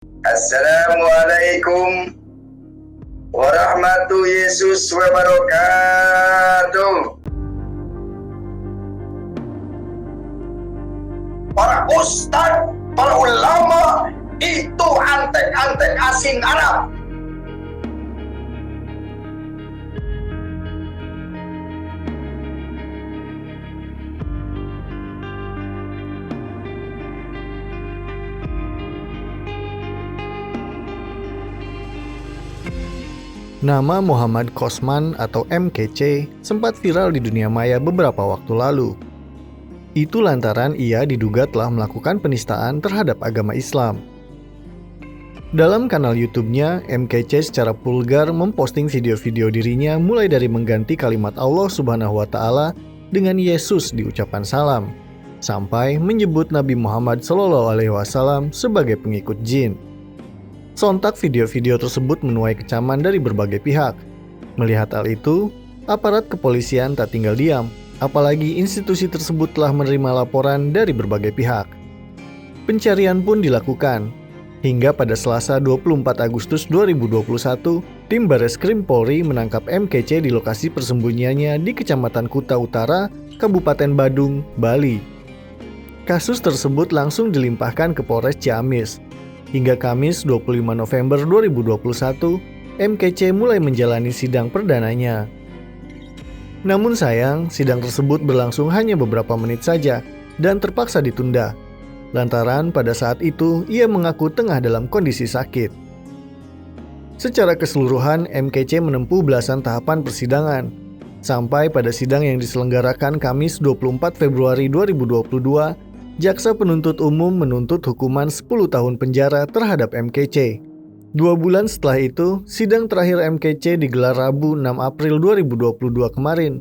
Assalamualaikum warahmatullahi Yesus wabarakatuh. Para ustadz, para ulama itu antek-antek asing Arab. Nama Muhammad Qosman atau MKC sempat viral di dunia maya beberapa waktu lalu. Itu lantaran ia diduga telah melakukan penistaan terhadap agama Islam. Dalam kanal YouTube-nya, MKC secara vulgar memposting video-video dirinya mulai dari mengganti kalimat Allah Subhanahu wa Ta'ala dengan Yesus di ucapan salam, sampai menyebut Nabi Muhammad SAW sebagai pengikut jin. Sontak video-video tersebut menuai kecaman dari berbagai pihak. Melihat hal itu, aparat kepolisian tak tinggal diam, apalagi institusi tersebut telah menerima laporan dari berbagai pihak. Pencarian pun dilakukan, hingga pada Selasa 24 Agustus 2021, tim Bareskrim Polri menangkap MKC di lokasi persembunyiannya di Kecamatan Kuta Utara, Kabupaten Badung, Bali. Kasus tersebut langsung dilimpahkan ke Polres Ciamis. Hingga Kamis 25 November 2021, MKC mulai menjalani sidang perdananya. Namun sayang, sidang tersebut berlangsung hanya beberapa menit saja dan terpaksa ditunda. Lantaran pada saat itu ia mengaku tengah dalam kondisi sakit. Secara keseluruhan, MKC menempuh belasan tahapan persidangan. Sampai pada sidang yang diselenggarakan Kamis 24 Februari 2022, Jaksa penuntut umum menuntut hukuman 10 tahun penjara terhadap MKC. 2 bulan setelah itu, sidang terakhir MKC digelar Rabu 6 April 2022 kemarin.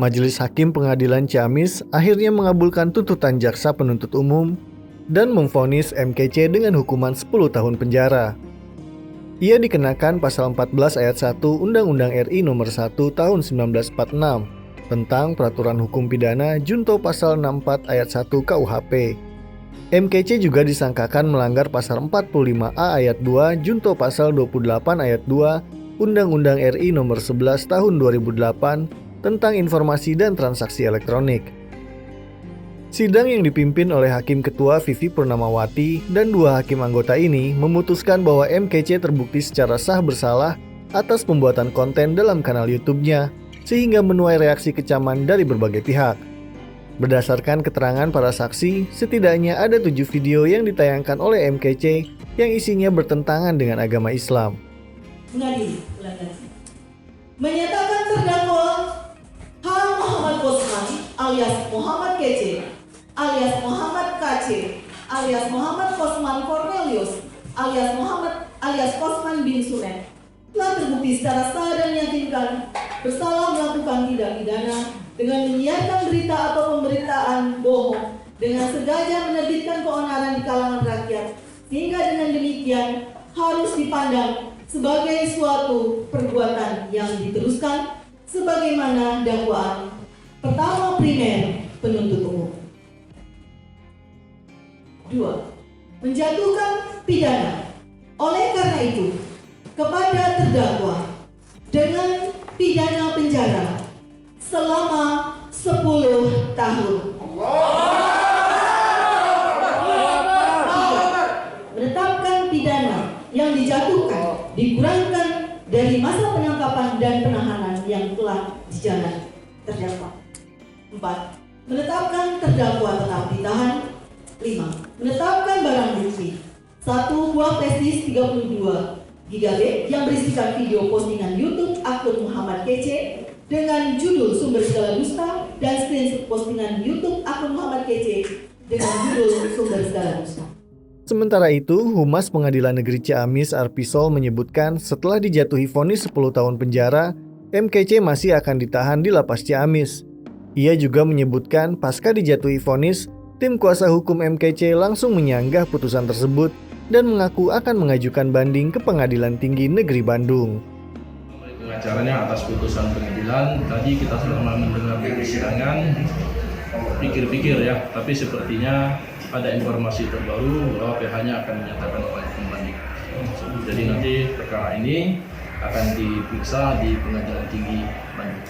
Majelis Hakim Pengadilan Ciamis akhirnya mengabulkan tuntutan jaksa penuntut umum dan memvonis MKC dengan hukuman 10 tahun penjara. Ia dikenakan pasal 14 ayat 1 Undang-Undang RI Nomor 1 Tahun 1946 tentang Peraturan Hukum Pidana Junto Pasal 64 Ayat 1 KUHP. MKC juga disangkakan melanggar Pasal 45A Ayat 2 Junto Pasal 28 Ayat 2 Undang-Undang RI Nomor 11 Tahun 2008 tentang Informasi dan Transaksi Elektronik. Sidang yang dipimpin oleh Hakim Ketua Vivi Purnamawati dan 2 hakim anggota ini memutuskan bahwa MKC terbukti secara sah bersalah atas pembuatan konten dalam kanal YouTube-nya, sehingga menuai reaksi kecaman dari berbagai pihak. Berdasarkan keterangan para saksi, setidaknya ada 7 video yang ditayangkan oleh MKC yang isinya bertentangan dengan agama Islam. Mengadili, menyatakan terdakwa H. Muhammad Qosman alias Muhammad KC alias Muhammad KC alias Muhammad Qosman Cornelius alias Muhammad alias Qosman bin Sunet telah terbukti secara sah dan meyakinkan bersalah melakukan tindak pidana dengan menyiarkan berita atau pemberitaan bohong dengan sengaja menerbitkan keonaran di kalangan rakyat, sehingga dengan demikian harus dipandang sebagai suatu perbuatan yang diteruskan sebagaimana dakwaan pertama primer penuntut umum. 2. Menjatuhkan pidana. Oleh karena itu, kepada terdakwa dengan pidana penjara selama 10 tahun. Menetapkan pidana yang dijatuhkan dikurangkan dari masa penangkapan dan penahanan yang telah dijalani terdakwa. 4. Menetapkan terdakwa tetap ditahan. 5. Menetapkan barang bukti 1 buah flash disk 32 GB yang berisikan video postingan YouTube akun Muhammad KC dengan judul Sumber Segala Dusta dan screenshot postingan YouTube akun Muhammad KC dengan judul Sumber Segala Dusta. Sementara itu, Humas Pengadilan Negeri Ciamis Arpisol menyebutkan setelah dijatuhi vonis 10 tahun penjara, MKC masih akan ditahan di Lapas Ciamis. Ia juga menyebutkan pasca dijatuhi vonis, tim kuasa hukum MKC langsung menyanggah putusan tersebut dan mengaku akan mengajukan banding ke Pengadilan Tinggi Negeri Bandung. Pengacaranya atas putusan pengadilan, tadi kita selama mendengar persidangan, pikir-pikir ya, tapi sepertinya ada informasi terbaru bahwa pihaknya akan menyatakan hukuman banding. Jadi nanti perkara ini akan diperiksa di Pengadilan Tinggi Bandung.